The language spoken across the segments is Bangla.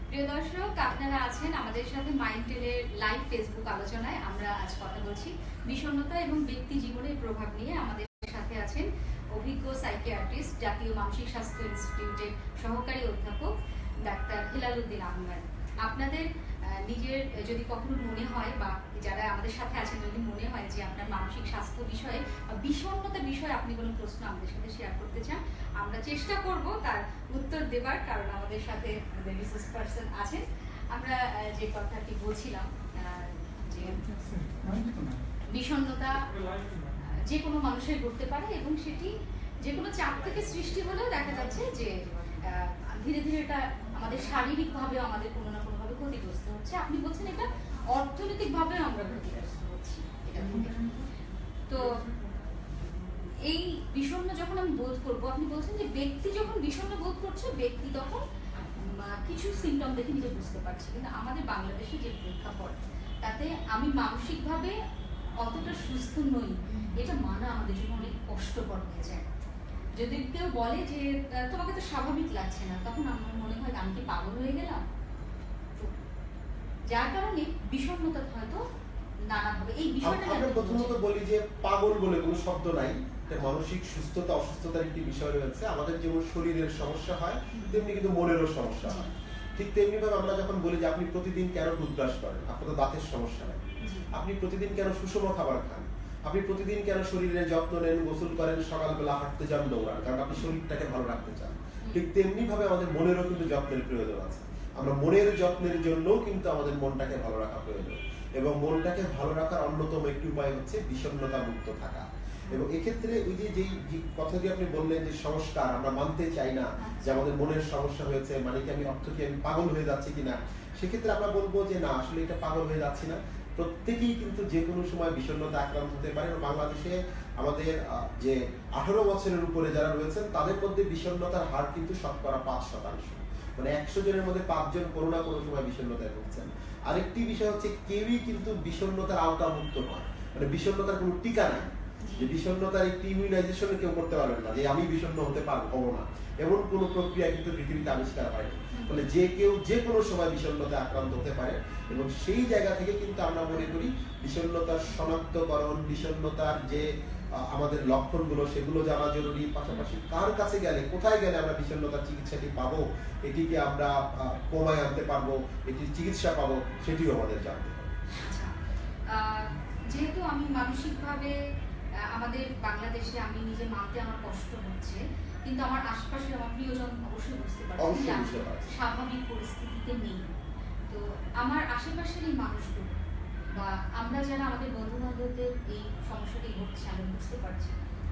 প্রিয় দর্শক, আপনারা আছেন আমাদের সাথে মাইন্ডটেলের লাইভ ফেসবুক আলোচনায়। আমরা আজ কথা বলছি বিষণ্ণতা এবং ব্যক্তি জীবনের প্রভাব নিয়ে। আমাদের সাথে আছেন অভিজ্ঞ সাইকিয়াট্রিস্ট, জাতীয় মানসিক স্বাস্থ্য ইনস্টিটিউটের সহকারী অধ্যাপক ডাক্তার হেলাল উদ্দিন আহমেদ। আপনাদের নিজের যদি কখনো মনে হয় বা যারা আমাদের সাথে আছেন যদি মনে হয় যে আপনার মানসিক স্বাস্থ্য বিষয়ে বা বিষণ্ণতা বিষয়ে আপনি কোনো প্রশ্ন আমাদের সাথে শেয়ার করতে চান, আমরা চেষ্টা করব তার উত্তর দেবার, কারণ আমাদের সাথে রিসার্চ পার্সন আছেন। আমরা যে কথাটি বলছিলাম যে বিষণ্ণতা যে কোনো মানুষের ঘটতে পারে এবং সেটি যে কোনো চাপ থেকে সৃষ্টি হলেও দেখা যাচ্ছে যে ধীরে ধীরে এটা আমাদের শারীরিকভাবেও আমাদের কোনো না কোনোভাবে ক্ষতিগ্রস্ত হচ্ছে। আপনি বলছেন এটা অর্থনৈতিকভাবেও আমরা ক্ষতিগ্রস্ত হচ্ছি এটা থেকে। তো এই বিষণ্ণ যখন আমি বোধ করবো, আপনি বলছেন যে ব্যক্তি যখন বিষণ্ণ বোধ করছে ব্যক্তি তখন কিছু সিমটম দেখে নিজে বুঝতে পারছে, কিন্তু আমাদের বাংলাদেশে যে প্রেক্ষাপট তাতে আমি মানসিকভাবে অতটা সুস্থ নই এটা মানা আমাদের জন্য অনেক কষ্টকর হয়ে যায়। যদি কেউ বলে যে তোমাকে তো স্বাভাবিক লাগছে না, তখন আমার মনে হয় আমি কি পাগল হয়ে গেলাম। তো যার কারণে বিষণ্ণতা হয়তো নানাভাবে এই বিষয়টা আমরা প্রথমত বলি যে পাগল বলে কোনো শব্দ নাই। মানসিক সুস্থতা অসুস্থতার একটি বিষয় রয়েছে। আমাদের যেমন শরীরের সমস্যা হয় তেমনি কিন্তু মনেরও সমস্যা হয়। ঠিক তেমনি ভাবে আমরা যখন বলি যে আপনি প্রতিদিন কেন টুথব্রাশ করেন, আপনার তো দাঁতের সমস্যা নাই, আপনি প্রতিদিন কেন সুষম খাবার খান, আপনি প্রতিদিন কেন শরীরের যত্ন নেন, গোসল করেন, সকালবেলা হাঁটতে যান, দৌড়ান, কারণ আপনি শরীরটাকে ভালো রাখতে চান। ঠিক তেমনি ভাবে আমাদের মনেরও কিন্তু যত্নের প্রয়োজন আছে। আমরা মনের যত্নের জন্য কিন্তু আমাদের মনটাকে ভালো রাখা প্রয়োজন, এবং মনটাকে ভালো রাখার অন্যতম একটি উপায় হচ্ছে বিষণ্ণতা মুক্ত থাকা। এবং এক্ষেত্রে ওই যে কথাটি আপনি বললেন যে সংস্কার আমরা মানতে চাই না যে আমাদের মনের সমস্যা হয়েছে মানে কি আমি পাগল হয়ে যাচ্ছি কিনা, সেক্ষেত্রে আমরা বলবো যে না, আসলে এটা পাগল হয়ে যাচ্ছি না। প্রত্যেকেই কিন্তু যে কোনো সময় বিষণ্ণতা আক্রান্ত হতে পারে। বাংলাদেশে আমাদের যে 18 বছরের উপরে যারা রয়েছেন তাদের মধ্যে বিষণ্ণতার হার কিন্তু শতকরা 5%। মানে 100 জনের মধ্যে 5 জন কোনো না কোনো সময় বিষণ্ণতায় ভুগছেন। আরেকটি বিষয় হচ্ছে কেউই কিন্তু বিষণ্ণতার আওতামুক্ত নয়, মানে বিষণ্ণতার কোনো টিকা নাই যে বিষণ্ণতার একটি ইমিউনাইজেশন কেউ করতে পারবেন না যে আমি বিষণ্ণ হতে পারবো না, এমন কোনো প্রক্রিয়া কিন্তু পৃথিবীতে আবিষ্কার হয়নি। ফলে যে কেউ যে কোনো সময় বিষণ্ণতায় আক্রান্ত হতে পারে, এবং সেই জায়গা থেকে কিন্তু আমরা মনে করি বিষণ্ণতার শনাক্তকরণ, বিষণ্ণতার যে আমাদের লক্ষণগুলো সেগুলো জানা জরুরি। পাশাপাশি কার কাছে গেলে, কোথায় গেলে আমরা বিষণ্ণতার চিকিৎসাটি পাবো, এটিকে আমরা কমায় আনতে পারবো, এটির চিকিৎসা পাবো, সেটিও আমাদের জানতে হবে। যেহেতু আমি মানসিকভাবে আমাদের বাংলাদেশে আমি নিজে মানতে আমার কষ্ট হচ্ছে, কিন্তু আমার আশপাশে আমার প্রিয়জন অবশ্যই বুঝতে পারছে স্বাভাবিক পরিস্থিতিতে নেই। তো আমার আশেপাশের এই মানুষগুলো বা আমরা যারা আমাদের বন্ধু বান্ধবদের এই সমস্যাটি ঘটছে আমি বুঝতে পারছি,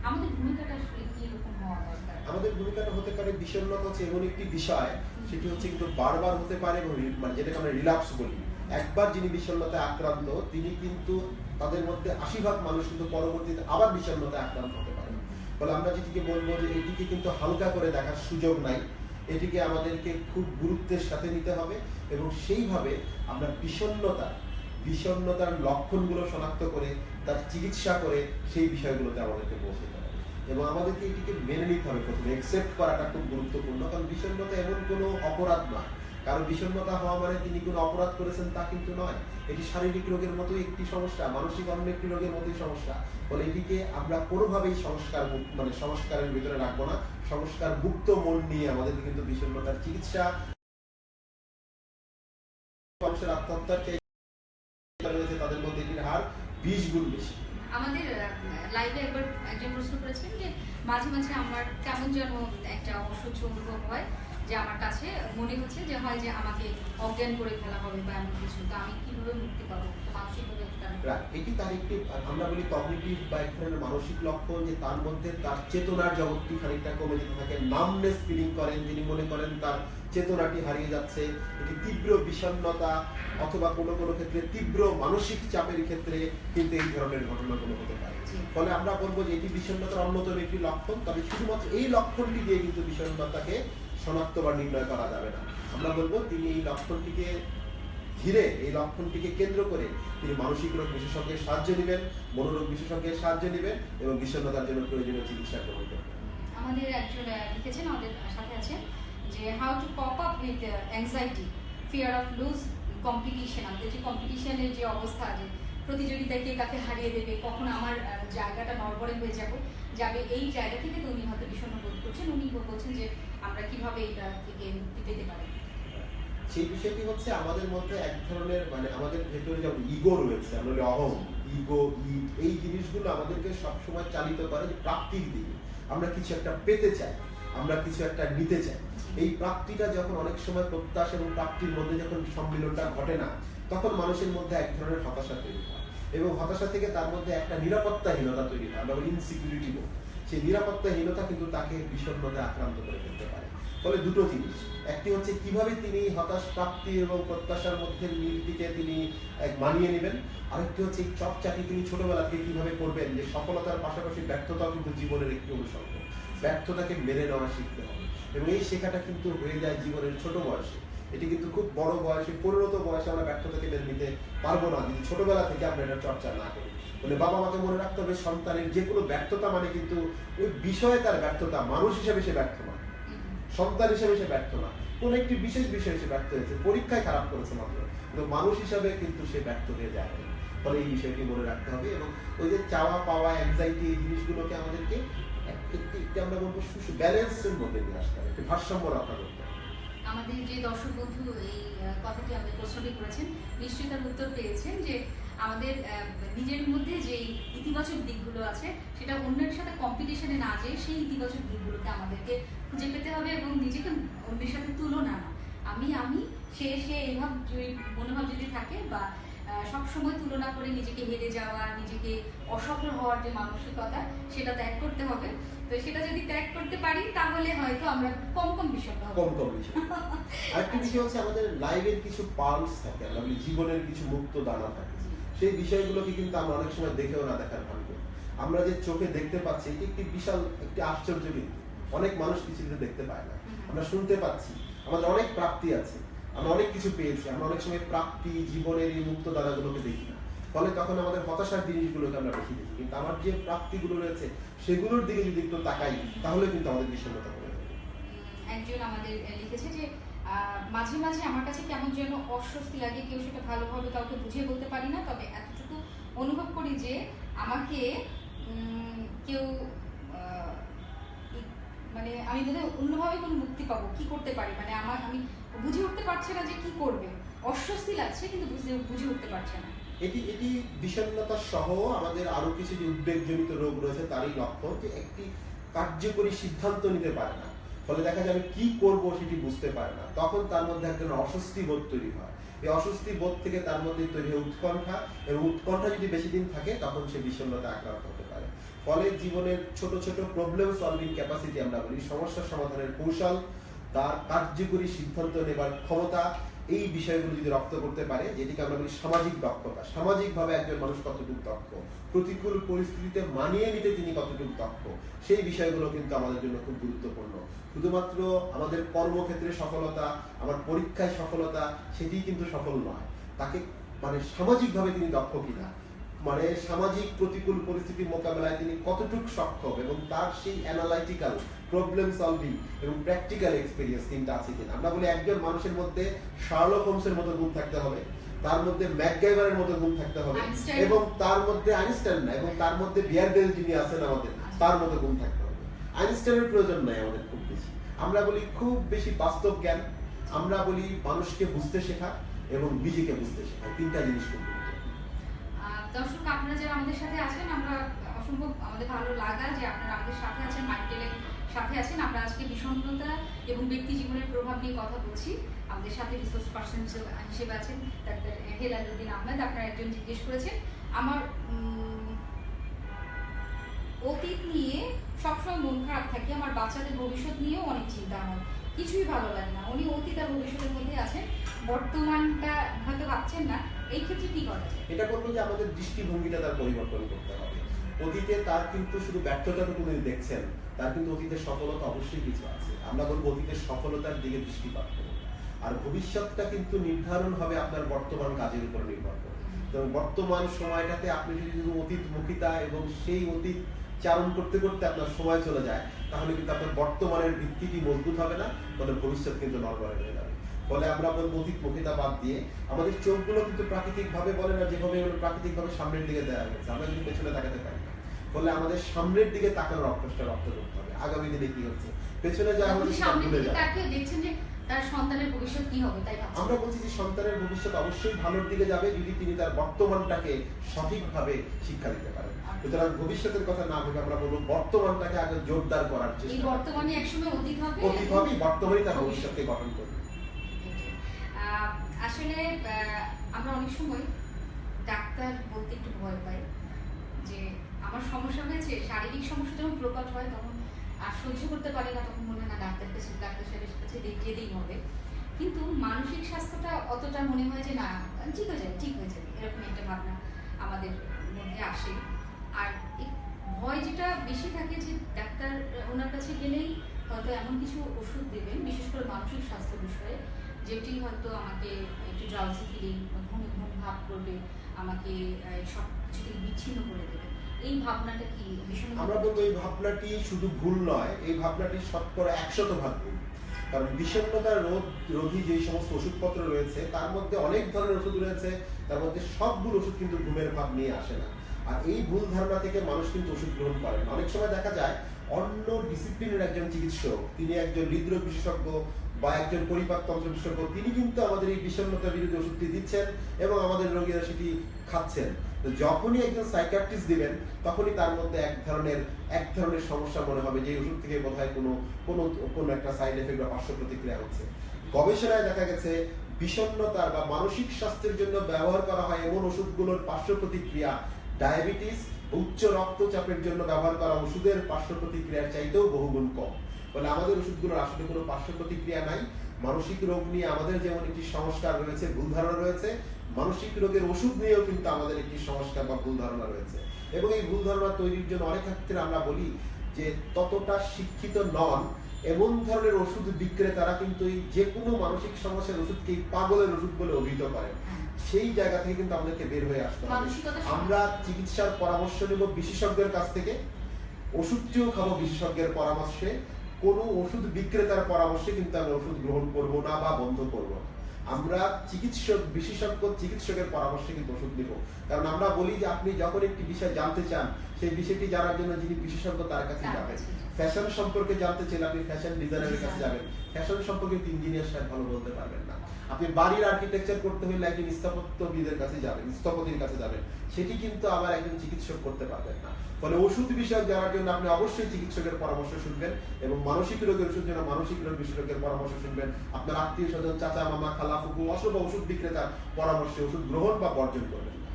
আমাদের ভূমিকাটা আসলে কি রকম হওয়া দরকার? আমাদের ভূমিকাটা হতে পারে, বিষণ্ণতা হচ্ছে এমন একটি বিষয় সেটি হচ্ছে কিন্তু বারবার হতে পারে, এবং মানে যেটাকে আমরা রিল্যাপস বলি। একবার যিনি বিষণ্ণতায় আক্রান্ত তিনি কিন্তু তাদের মধ্যে 80% মানুষ কিন্তু পরবর্তীতে আবার বিষণ্ণতায় আক্রান্ত হতে পারে। ফলে আমরা যেটিকে বলবো যে এটিকে কিন্তু হালকা করে দেখার সুযোগ নাই, এটিকে আমাদেরকে খুব গুরুত্বের সাথে নিতে হবে, এবং সেইভাবে আমরা বিষণ্ণতার লক্ষণগুলো শনাক্ত করে তার চিকিৎসা করে সেই বিষয়গুলোতে আমাদেরকে পৌঁছতে হবে। এবং আমাদেরকে এটিকে মেনে নিতে হবে, প্রথমে অ্যাকসেপ্ট করাটা খুব গুরুত্বপূর্ণ। কারণ বিষণ্ণতা এমন কোনো অপরাধ নয়, কারণ বিষণ্ণতা হওয়া মানে তিনি কোনো অপরাধ করেছেন তা কিন্তু নয়। এটি শারীরিক রোগের মতোই একটি সমস্যা, মানসিক অন্য একটি রোগের মতোই সমস্যা। ফলে এটিকে আমরা কোনোভাবেই সংস্কারের ভিতরে রাখবো না। সংস্কার মুক্ত মন নিয়ে আমাদের কিন্তু বিষণ্ণতার চিকিৎসা, মানুষের আত্মহত্যার রয়েছে তাদের মধ্যে এটির হার 20 গুণ বেশি। আমাদের লাইভে একবার একজন প্রশ্ন করেছেন যে মাঝে মাঝে আমার কেমন যেন একটা অসহ্য অনুভব হয়, যে আমার কাছে মনে হচ্ছে যে হয় যে আমাকে অজ্ঞান করে ফেলা হবে বা এমন কিছু, তো আমি কিভাবে মুক্তি পাবো মানসিকভাবে? এটি তার একটি আমরা বলি কগনিটিভ বা এক ধরনের মানসিক লক্ষণ, যে তার মধ্যে তার চেতনার জগৎটি খানিকটা কমে যেতে থাকে, নামনেস ফিলিং করেন, যিনি মনে করেন তার চেতনাটি হারিয়ে যাচ্ছে। এটি তীব্র বিষণ্ণতা অথবা কোনো কোনো ক্ষেত্রে তীব্র মানসিক চাপের ক্ষেত্রে কিন্তু এই ধরনের ঘটনাগুলো হতে পারে। ফলে আমরা বলবো যে এটি বিষণ্ণতার অন্যতম একটি লক্ষণ, তবে শুধুমাত্র এই লক্ষণটি দিয়ে কিন্তু বিষণ্ণতাকে শনাক্ত বা নির্ণয় করা যাবে না। আমরা বলবো তিনি এই লক্ষণটিকে ঘিরে, এই লক্ষণটিকে কেন্দ্র করে তিনি মানসিক রোগ বিশেষজ্ঞের সাহায্য নেবেন, মনোরোগ বিশেষজ্ঞের সাহায্য নেবেন, এবং বিষণ্ণতার জন্য প্রয়োজনীয় চিকিৎসা গ্রহণ করবেন। আমাদের একজন লিখেছেন, আমাদের সাথে আছেন যে how to cope up with anxiety fear of lose competition, আমাদের যে কম্পিটিশনের যে অবস্থা, যে প্রতিযোগিতায় কে কাকে হারিয়ে দেবে, কখন আমার জায়গাটা নড়বড়ে হয়ে যাবে, এই জায়গা থেকে তো উনি হয়তো বিষণ্ণ বোধ করছেন। উনি বলছেন যে আমরা কিভাবে এটা থেকে মুক্তি পেতে পারি। সেই বিষয়টি হচ্ছে আমাদের মধ্যে এক ধরনের মানে আমাদের ভেতরে যেমন ইগো রয়েছে, আমরা অহং, ইগো, এই জিনিসগুলো আমাদেরকে সবসময় চালিত করে যে প্রাপ্তির দিকে। আমরা কিছু একটা পেতে চাই, আমরা কিছু একটা নিতে চাই। এই প্রাপ্তিটা যখন অনেক সময় প্রত্যাশা এবং প্রাপ্তির মধ্যে যখন সম্মিলনটা ঘটে না, তখন মানুষের মধ্যে এক ধরনের হতাশা তৈরি হয়, এবং হতাশা থেকে তার মধ্যে একটা নিরাপত্তাহীনতা তৈরি হয়, আমরা ইনসিকিউরিটি বলি। সেই নিরাপত্তাহীনতা কিন্তু তাকে বিষণ্ণতায় আক্রান্ত করে ফেলতে পারে। ফলে দুটো জিনিস, একটি হচ্ছে কিভাবে তিনি হতাশ প্রাপ্তি এবং প্রত্যাশার মধ্যে মিলটিকে তিনি মানিয়ে নেবেন, আরেকটি হচ্ছে এই চর্চাটি তিনি ছোটবেলা থেকে কিভাবে করবেন, যে সফলতার পাশাপাশি ব্যর্থতাও কিন্তু জীবনের একটি অনুষঙ্গ। ব্যর্থতাকে মেনে নেওয়া শিখতে হবে, এবং এই শেখাটা কিন্তু হয়ে যায় জীবনের ছোট বয়সে। এটি কিন্তু খুব বড় বয়সে, পরিণত বয়সে আমরা ব্যর্থতাকে মেনে নিতে পারবো না যদি ছোটবেলা থেকে আমরা এটা চর্চা না করি। বলে বাবা মাকে মনে রাখতে হবে সন্তানের যে কোনো ব্যর্থতা মানে কিন্তু ওই বিষয়ে তার ব্যর্থতা, মানুষ হিসেবে সে ব্যর্থ না, সন্তান হিসেবে সে ব্যর্থ না, কোন একটি বিশেষ বিষয়ে সে ব্যর্থ হয়েছে, পরীক্ষায় খারাপ করেছে মাত্র, কিন্তু মানুষ হিসাবে কিন্তু সে ব্যর্থ হয়ে যায়। ফলে এই বিষয়টি মনে রাখতে হবে, এবং ওই যে চাওয়া পাওয়া, অ্যাংজাইটি, এই জিনিসগুলোকে আমাদেরকে একটি আমরা বলবো ব্যালেন্সের মধ্যে নিয়ে আসতে হবে, একটি ভারসাম্য রক্ষা করতে হবে। আমাদের যে দর্শক বন্ধু এই কথাটি আমাদের প্রশ্নটি করেছেন, নিশ্চয়ই তার উত্তর পেয়েছেন যে আমাদের নিজের মধ্যে যে ইতিবাচক দিকগুলো আছে সেটা অন্যের সাথে কম্পিটিশনে না যেয়ে সেই ইতিবাচক দিকগুলোকে আমাদেরকে খুঁজে পেতে হবে, এবং নিজেকে অন্যের সাথে তুলনা না, আমি সে এইভাব মনোভাব যদি থাকে, বা সবসময় তুলনা করে নিজেকে হেরে যাওয়া, নিজেকে অসফল হওয়ার যে মানসিকতা, সেটা ত্যাগ করতে হবে। তো সেটা যদি ত্যাগ করতে পারি তাহলে হয়তো আমরা কম বিষয় পাবো। আরেকটি বিষয় হচ্ছে আমাদের লাইফের কিছু পালস থাকে, আমরা বলি জীবনের কিছু মুক্ত দানা থাকে, সেই বিষয়গুলোকে কিন্তু আমরা অনেক সময় দেখেও না দেখার ভান করি। আমরা যে চোখে দেখতে পাচ্ছি এটি একটি বিশাল একটি আশ্চর্য, কিন্তু অনেক মানুষ কিছু দেখতে পায় না। আমরা শুনতে পাচ্ছি আমাদের অনেক প্রাপ্তি আছে, আমরা অনেক কিছু পেয়েছি, আমরা অনেক সময় প্রাপ্তি জীবনের এই মুক্ত দানাগুলোকে দেখি না। ফলে তখন আমাদের হতাশার জিনিসগুলোকে আমরা বেশি দেখি, কিন্তু আমার যে প্রাপ্তিগুলো রয়েছে সেগুলোর দিকে যদি একটু তাকাই তাহলে কিন্তু আমাদের বিষণ্ণতা কমে যাবে। একজন আমাদের লিখেছে যে মাঝে মাঝে আমার কাছে কেমন যেন অস্বস্তি লাগে, কেউ সেটা ভালোভাবে কাউকে বুঝিয়ে বলতে পারি না, তবে এতটুকু অনুভব করি যে আমাকে কেউ মানে আমি বোধহয় অন্যভাবে কোনো মুক্তি পাবো, কি করতে পারি, মানে আমি বুঝে উঠতে পারছি না যে কি করবে, অস্বস্তি লাগছে কিন্তু বুঝে উঠতে পারছে না। এটি বিষণ্ণতা সহ আমাদের আরো কিছু যে উদ্বেগজনিত রোগ রয়েছে তারই লক্ষণ, যে একটি কার্যকরী সিদ্ধান্ত নিতে পারে না। ফলে দেখা যাবে কি করব সেটি বুঝতে পারে না, তখন তার মধ্যে একটা অস্বস্তি বোধ তৈরি হয়। এই অস্বস্তি বোধ থেকে তার মধ্যে তৈরি হয় উৎকণ্ঠা, এবং উৎকণ্ঠা যদি বেশি দিন থাকে তখন সে বিষণ্ণতা আক্রান্ত হতে পারে। ফলে জীবনের ছোট ছোট প্রবলেম সলভিং ক্যাপাসিটি, আমরা বলি সমস্যা সমাধানের কৌশল, তার কার্যকরী সিদ্ধান্ত নেবার ক্ষমতা, এই বিষয়গুলো যদি রপ্ত করতে পারে, যেটিকে আমরা বলি সামাজিক দক্ষতা, সামাজিকভাবে একজন মানুষ কতটুকু দক্ষ, প্রতিকূল পরিস্থিতিতে মানিয়ে নিতে তিনি কতটুকু দক্ষ, সেই বিষয়গুলো কিন্তু আমাদের জন্য খুব গুরুত্বপূর্ণ। শুধুমাত্র আমাদের কর্মক্ষেত্রে সফলতা, আমার পরীক্ষায় সফলতা, সেটি কিন্তু সফল নয়। তাকে মানে সামাজিকভাবে তিনি দক্ষ কিনা, মানে সামাজিক প্রতিকূল পরিস্থিতি মোকাবেলায় তিনি কতটুকু সক্ষম, এবং তার সেই অ্যানালাইটিক্যাল প্রবলেম সলভিং এবং প্র্যাকটিক্যাল এক্সপেরিয়েন্স তিনটা আছে কিনা। আমরা বলি একজন মানুষের মধ্যে শার্লক হোমসের মতো গুণ থাকতে হবে, তার মধ্যে ম্যাকগাইভারের মতো গুণ থাকতে হবে, এবং তার মধ্যে আইনস্টাইন না, এবং তার মধ্যে বিয়ারডেল যিনি আছেন আমাদের, তার মতো গুণ থাকতে হবে। আইনস্টাইনের প্রয়োজন নাই আমাদের খুব বেশি, আমরা বলি খুব বেশি বাস্তব জ্ঞান, আমরা বলি মানুষকে বুঝতে শেখা এবং নিজেকে বুঝতে শেখা, তিনটা জিনিস খুব। দর্শক আপনারা যারা আমাদের সাথে আছেন, আমরা অসম্ভব আমাদের ভালো লাগা যে আপনারা আমাদের সাথে আছেন, মাইন্ডটেলের সাথে আছেন। আমরা আজকে বিষণ্ণতা এবং ব্যক্তি জীবনের প্রভাব নিয়ে কথা বলছি। আমাদের সাথে রিসোর্স পার্সন হিসেবে আছেন ডাক্তার হেলালুদ্দিন আহমেদ। আপনারা একজন জিজ্ঞেস করেছেন আমার অতীত নিয়ে সবসময় মন খারাপ থাকে, আমার বাচ্চাদের ভবিষ্যৎ নিয়েও অনেক চিন্তা হয়, কিছুই ভালো লাগে না। উনি অতীত আর ভবিষ্যতের মধ্যে আছেন, বর্তমানটা হয়তো ভাবছেন না, এই ক্ষেত্রে কি করা যায়? এটা বলবো যে আমাদের দৃষ্টিভঙ্গিটা তার পরিবর্তন করতে হবে। অতীতে তার কিন্তু শুধু ব্যর্থতাটুকু উনি দেখছেন, তার কিন্তু অতীতের সফলতা অবশ্যই কিছু আছে। আমরা বলবো অতীতের সফলতার দিকে দৃষ্টিপাত করুন, আর ভবিষ্যৎটা কিন্তু নির্ধারণ হবে আপনার বর্তমান কাজের উপর নির্ভর করে। তো বর্তমান সময়টাতে আপনি যদি শুধু অতীত মুখিতা এবং সেই অতীত চারণ করতে করতে আপনার সময় চলে যায়, তাহলে কিন্তু আপনার বর্তমানের ভিত্তিটি মজবুত হবে না, ফলে ভবিষ্যৎ কিন্তু নড়বড়ে হয়ে যাবে। ফলে আমরা বলবো অতীতমুখিতা বাদ দিয়ে আমাদের চোখগুলো কিন্তু প্রাকৃতিক ভাবে বলে না যেভাবে প্রাকৃতিক ভাবে সামনের দিকে দেওয়া হয়েছে, আমরা কিন্তু পেছনে তাকাতে পারি না। ফলে আমাদের সামনের দিকে তাকানোর অভ্যাসটা রপ্ত করতে হবে। আগামী দিনে কি হচ্ছে, পেছনে যা হচ্ছে সামনের ভুলে দিকে যাওয়া। তাকিয়ে দেখছেন যে তার সন্তানের ভবিষ্যৎ কি হবে, তাই ভাবছেন? আমরা বলছি যে সন্তানের ভবিষ্যৎ অবশ্যই ভালোর দিকে যাবে যদি তিনি তার বর্তমানটাকে সঠিকভাবে শিক্ষা দিতে পারেন। সুতরাং ভবিষ্যতের কথা না ভেবে আমরা বলবো বর্তমানটাকে আগে জোরদার করার এই চেষ্টা। বর্তমানে একসময় অতীত হবে, অতীত হবে, বর্তমানই তার ভবিষ্যৎকে গঠন করবে। আসলে আমরা অনেক সময় ডাক্তার বলতে একটু ভয় পাই যে আমার সমস্যা হয়েছে, শারীরিক সমস্যা যখন প্রকট হয় তখন আর সহ্য করতে পারি না, তখন মনে হয় না ডাক্তার সাহেবের কাছে যেতেই হবে। কিন্তু মানসিক স্বাস্থ্যটা অতটা মনে হয় যে না, ঠিক হয়ে যাবে ঠিক হয়ে যাবে, এরকম একটা ভাবনা আমাদের মধ্যে আসে। আর এই ভয় যেটা বেশি থাকে যে ডাক্তার ওনার কাছে গেলেই হয়তো এমন কিছু ওষুধ দেবেন, বিশেষ করে মানসিক স্বাস্থ্য বিষয়ে, যেটি হয়তো আমাকে একটু ড্রাউজি ফিলিং, ঘুম ঘুম ভাব করবে, আমাকে সব কিছু থেকে বিচ্ছিন্ন করে দেবে। এই ভাবনাটা কি ভীষণ? আমরা বলবো এই ভাবনাটি শুধু ভুল নয়, এই ভাবনাটি শতকরা 100% ভুল। কারণ বিষণ্ণতার রোধী যে সমস্ত ওষুধপত্র রয়েছে তার মধ্যে অনেক ধরনের ওষুধ রয়েছে, তার মধ্যে সবগুলো ওষুধ কিন্তু ঘুমের ভাব নিয়ে আসে না। আর এই ভুল ধারণা থেকে মানুষ কিন্তু ওষুধ গ্রহণ করেন। অনেক সময় দেখা যায় অন্য ডিসিপ্লিনের একজন চিকিৎসক, তিনি একজন হৃদরোগ বিশেষজ্ঞ বা একজন পরিপাকতন্ত্র বিশেষজ্ঞ, তিনি কিন্তু আমাদের এই বিষণ্ণতার বিরুদ্ধে ওষুধটি দিচ্ছেন এবং আমাদের রোগীরা সেটি খাচ্ছেন। তো যখনই একজন সাইকিয়াট্রিস্ট দিবেন তখনই তার মধ্যে এক ধরনের সমস্যা মনে হবে যে এই ওষুধ থেকে বোধহয় কোনো একটা সাইড এফেক্ট বা পার্শ্ব প্রতিক্রিয়া হচ্ছে। গবেষণায় দেখা গেছে বিষণ্ণতার বা মানসিক স্বাস্থ্যের জন্য ব্যবহার করা হয় এমন ওষুধগুলোর পার্শ্ব প্রতিক্রিয়া ডায়াবেটিস, উচ্চ রক্তচাপের জন্য ব্যবহার করা ওষুধের পার্শ্ব প্রতিক্রিয়ার চাইতেও বহুগুণ কম। ফলে আমাদের ওষুধগুলোর আসলে কোনো পার্শ্ব প্রতিক্রিয়া নাই। মানসিক রোগ নিয়ে আমাদের যেমন একটি সংস্কার রয়েছে, ভুল ধারণা রয়েছে, মানসিক রোগের ওষুধ নিয়েও কিন্তু আমাদের একটি সংস্কার বা ভুল ধারণা রয়েছে। এবং এই ভুল ধারণা তৈরির জন্য অনেক ক্ষেত্রে আমরা বলি যে ততটা শিক্ষিত নন এমন ধরনের ওষুধ বিক্রেতারা কিন্তু এই যে কোনো মানসিক সমস্যার ওষুধকে পাগলের ওষুধ বলে অভিহিত করেন। সেই জায়গা থেকে কিন্তু আমাদেরকে বের হয়ে আসতে হবে। আমরা চিকিৎসার পরামর্শ নেব বিশেষজ্ঞের কাছ থেকে, ওষুধটিও খাবো বিশেষজ্ঞের পরামর্শে। কোনো ওষুধ বিক্রেতার পরামর্শে কিন্তু আমরা ওষুধ গ্রহণ করব না বা বন্ধ করব না। আমরা চিকিৎসকের পরামর্শে কিন্তু ওষুধ নেব। কারণ আমরা বলি যে আপনি যখন একটি বিষয় জানতে চান সেই বিষয়টি জানার জন্য যিনি বিশেষজ্ঞ তার কাছে যাবেন। ফ্যাশন সম্পর্কে জানতে চাইলে আপনি ফ্যাশন ডিজাইনারের কাছে যাবেন। ফ্যাশন সম্পর্কে ইঞ্জিনিয়ার সাহেব ভালো বলতে পারবেন না। আপনি বাড়ির আর্কিটেকচার করতে হলে একজন স্থাপত্যবিদের কাছে যাবেন, স্থপতির কাছে যাবেন, সেটি কিন্তু আবার একজন চিকিৎসক করতে পারবেন না। ফলে ওষুধ বিষয়ক জানার জন্য আপনি অবশ্যই চিকিৎসকের পরামর্শ শুনবেন এবং মানসিক রোগের ওষুধ জন্য মানসিক রোগ বিশেষজ্ঞের পরামর্শ শুনবেন। আপনার আত্মীয় স্বজন, চাচা, মামা, খালা, ফুফু, অথবা ওষুধ বিক্রেতার পরামর্শে ওষুধ গ্রহণ বা বর্জন করবেন না।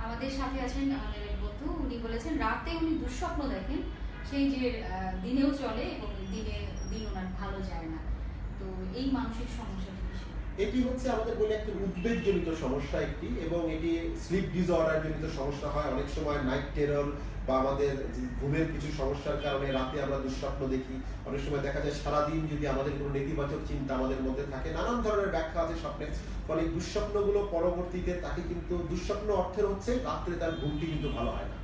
আমাদের সাথে আছেন আমাদের বন্ধু, উনি বলেছেন রাতে উনি দুঃস্বপ্ন দেখেন, সেই যে দিনেও চলে এবং দিন ওনার ভালো যায় না। তো এই মানসিক সমস্যাটা এটি হচ্ছে আমাদের বলে একটা উদ্বেগজনিত সমস্যা একটি, এবং এটি স্লিপ ডিসঅর্ডার জনিত সমস্যা হয়। অনেক সময় নাইট টেরর বা আমাদের ঘুমের কিছু সমস্যার কারণে রাতে আমরা দুঃস্বপ্ন দেখি। অনেক সময় দেখা যায় সারাদিন যদি আমাদের কোনো নেতিবাচক চিন্তা আমাদের মধ্যে থাকে, নানান ধরনের ব্যাখ্যা আছে স্বপ্নের। ফলে দুঃস্বপ্নগুলো পরবর্তীতে তাকে কিন্তু দুঃস্বপ্ন অর্থের হচ্ছে রাত্রে তার ঘুমটি কিন্তু ভালো হয় না।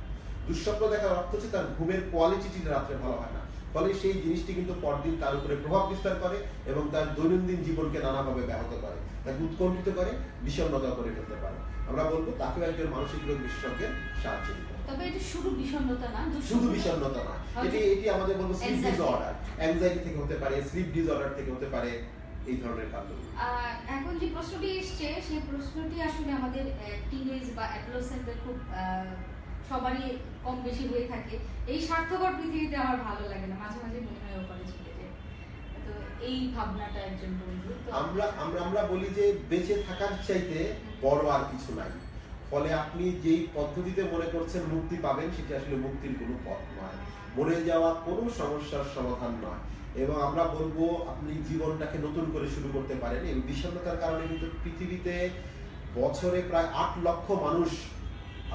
দুঃস্বপ্ন দেখার অর্থ হচ্ছে তার ঘুমের কোয়ালিটি রাত্রে ভালো হয় না। ফলে সেই জিনিসটি কিন্তু পরদিন তার উপরে প্রভাব বিস্তার করে এবং তার দৈনন্দিন জীবনকে নানাভাবে ব্যাহত করে, তাকে উৎকণ্ঠিত করে, বিষণ্ণতা করে ফেলতে পারে। আমরা বলবো তাকেও একজন মানসিক রোগ বিশেষজ্ঞের সাহায্য নিতে হবে। তবে এটা শুধু বিষণ্ণতা না, শুধু বিষণ্ণতা না, এটি আমাদের বলবো স্লিপ ডিসঅর্ডার, অ্যাংজাইটি থেকে হতে পারে, স্লিপ ডিসঅর্ডার থেকে হতে পারে, এই ধরনের কারণগুলো। এখন যে প্রশ্নটি এসছে সেই প্রশ্নটি আসলে আমাদের টিনেজ বা অ্যাডোলেসেন্টদের খুব সবারই কম বেশি হয়ে থাকে। এই স্বার্থপর পৃথিবীতে আমার ভালো লাগে না, মাঝে মাঝে মনে হয় ওপারে চলে যায়। তো এই ভাবনাটা একজন বন্ধু, তো আমরা বলি যে বেঁচে থাকার চাইতে বড় আর কিছু নাই। ফলে আপনি যেই পদ্ধতিতে মনে করছেন মুক্তি পাবেন, সেটা আসলে মুক্তির কোনো পথ নয়, মরে যাওয়া কোনো সমস্যার সমাধান নয়। এবং আমরা বলবো আপনি জীবনটাকে নতুন করে শুরু করতে পারেন। এই বিষণ্ণতার কারণে কিন্তু পৃথিবীতে বছরে প্রায় 8 লক্ষ মানুষ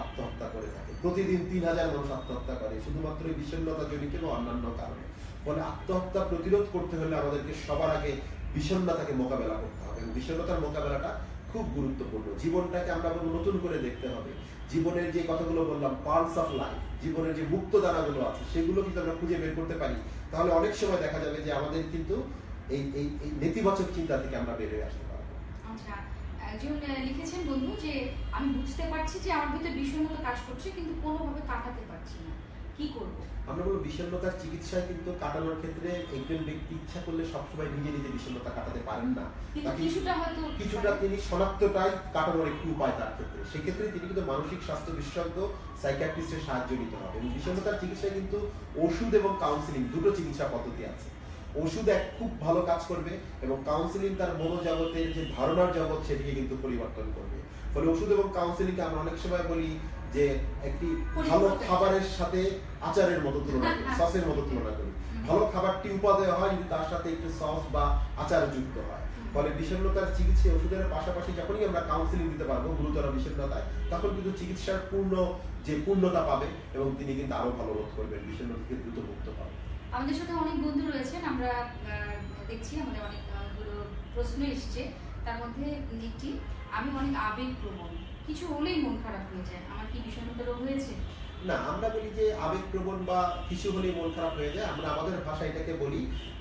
আত্মহত্যা করে থাকে। প্রতিদিন 3000 মানুষ আত্মহত্যা করে শুধুমাত্র বিষণ্ণতা জনিত বা অন্যান্য কারণে। ফলে আত্মহত্যা প্রতিরোধ করতে হলে আমাদেরকে সবার আগে বিষণ্ণতাকে মোকাবেলা করতে হবে। বিষণ্ণতার মোকাবেলাটা খুব গুরুত্বপূর্ণ। জীবনটাকে আমরা নতুন করে দেখতে হবে। জীবনের যে কথাগুলো বললাম, পার্টস অফ লাইফ, জীবনের যে মুক্ত দানাগুলো আছে সেগুলো কিন্তু আমরা খুঁজে বের করতে পারি, তাহলে অনেক সময় দেখা যাবে যে আমাদের কিন্তু এই নেতিবাচক চিন্তা থেকে আমরা বের হয়ে আসতে পারবো। আচ্ছা, একজন লিখেছেন বন্ধু যে আমি বুঝতে পারছি যে আমার ভিতরে বিষণ্ণতা কাজ করছে কিন্তু কোনোভাবে কাটাতে পারছি না, কি করব? আমরা বলবো বিষণ্ণতার চিকিৎসায় কিন্তু কাটানোর ক্ষেত্রে একজন ব্যক্তি ইচ্ছা করলে সবসময় নিজে নিজে বিষণ্ণতা কাটাতে পারেন না, কিন্তু কিছুটা তিনি শনাক্তটাই কাটানোর একটি উপায় তার ক্ষেত্রে। সেক্ষেত্রে তিনি কিন্তু মানসিক স্বাস্থ্য বিশেষজ্ঞ সাইকিয়াট্রিস্টের সাহায্য নিতে হবে। এবং বিষণ্ণতার চিকিৎসায় কিন্তু ওষুধ এবং কাউন্সিলিং দুটো চিকিৎসা পদ্ধতি আছে। ওষুধ খুব ভালো কাজ করবে এবং কাউন্সিলিং তার মনোজগতের যে ধারণার জগৎ সেটিকে কিন্তু পরিবর্তন করবে। ফলে ওষুধ এবং কাউন্সিলিংকে আমরা অনেক সময় বলি যে একটি ভালো খাবারের সাথে আচারের মতো তুলনা করি, সসের মতো তুলনা করি। ভালো খাবারটি উপাদেয় হয় যদি তার সাথে একটু সস বা আচার যুক্ত হয়। ফলে বিষণ্ণতার চিকিৎসা ওষুধের পাশাপাশি যখনই আমরা কাউন্সিলিং দিতে পারবো গুরুতর বিষণ্ণতায়, তখন কিন্তু চিকিৎসার পূর্ণতা পাবে এবং তিনি কিন্তু আরো ভালো বোধ করবেন, বিষণ্ণতা থেকে দ্রুত মুক্ত পাবেন। আমাদের সাথে অনেক বন্ধু রয়েছেন, আমরা দেখছি আমাদের অনেকগুলো প্রশ্ন এসছে। তার মধ্যে একটি, আমি অনেক আবেগপ্রবণ, কিছু হলেই মন খারাপ হয়ে যায়, আমার কি বিষণ্ণতা রোগ হয়েছে? না, আমরা বলি যে আবেগপ্রবণ বা কিছু হলেই মন খারাপ হয়ে যায়, আমরা আমাদের ভাষায় এটাকে বলি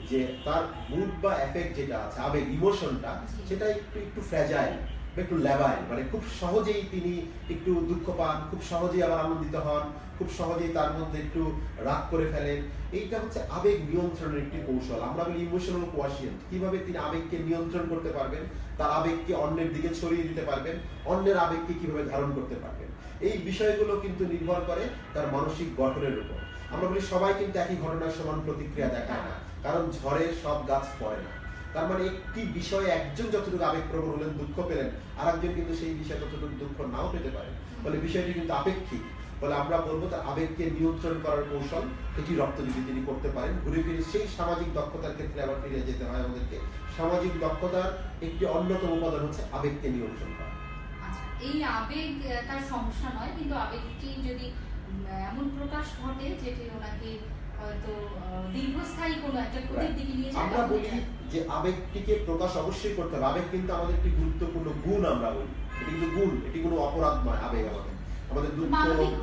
যে তার মুড বা এফেক্ট যেটা আছে, আবেগ ইমোশনটা, সেটা একটু ফ্র্যাজাইল, একটু ল্যাবাইল, মানে খুব সহজেই তিনি একটু দুঃখ পান, খুব সহজেই আবার আনন্দিত হন, খুব সহজেই তার মধ্যে একটু রাগ করে ফেলেন। এইটা হচ্ছে আবেগ নিয়ন্ত্রণের একটি কৌশল। আমরা বলি ইমোশনাল কোয়াশিয়েন্ট। কিভাবে তিনি আবেগকে নিয়ন্ত্রণ করতে পারবেন, তার আবেগকে অন্যের দিকে ছড়িয়ে দিতে পারবেন, অন্যের আবেগকে কিভাবে ধারণ করতে পারবেন, এই বিষয়গুলো কিন্তু নির্ভর করে তার মানসিক গঠনের উপর। আমরা বলি সবাই কিন্তু একই ঘটনার সমান প্রতিক্রিয়া দেখায় না, কারণ ঝড়ে সব গাছ পড়ে না। তার মানে একটি বিষয়ে একজন যতটুকু আবেগপ্রবণ হলেন, দুঃখ পেলেন, আর একজন কিন্তু সেই বিষয়ে ততটুকু দুঃখ নাও পেতে পারেন। ফলে বিষয়টি কিন্তু আপেক্ষিক। ফলে আমরা বলবো তার আবেগকে নিয়ন্ত্রণ করার কৌশল এটি রক্ত যদি তিনি করতে পারেন, ঘুরে ফিরে সেই সামাজিক দক্ষতার ক্ষেত্রে আবার ফিরে যেতে হয় আমাদেরকে। সামাজিক দক্ষতার একটি অন্যতম উপাদান হচ্ছে আবেগকে নিয়ন্ত্রণ করা। আচ্ছা, এই আবেগ তার সমস্যা নয়, কিন্তু আবেগটি যদি এমন প্রকাশ ঘটে যেটি ওনাকে হয়তো দীর্ঘস্থায়ী কোনো একটা ক্ষতির দিকে নিয়ে যায়, আমরা বলি যে আবেগটিকে প্রকাশ অবশ্যই করতে হবে। আবেগ কিন্তু আমাদের একটি গুরুত্বপূর্ণ গুণ, আমরা বলি এটি কিন্তু গুণ, এটি কোনো অপরাধ নয়। আবেগ আমাদের দুঃখ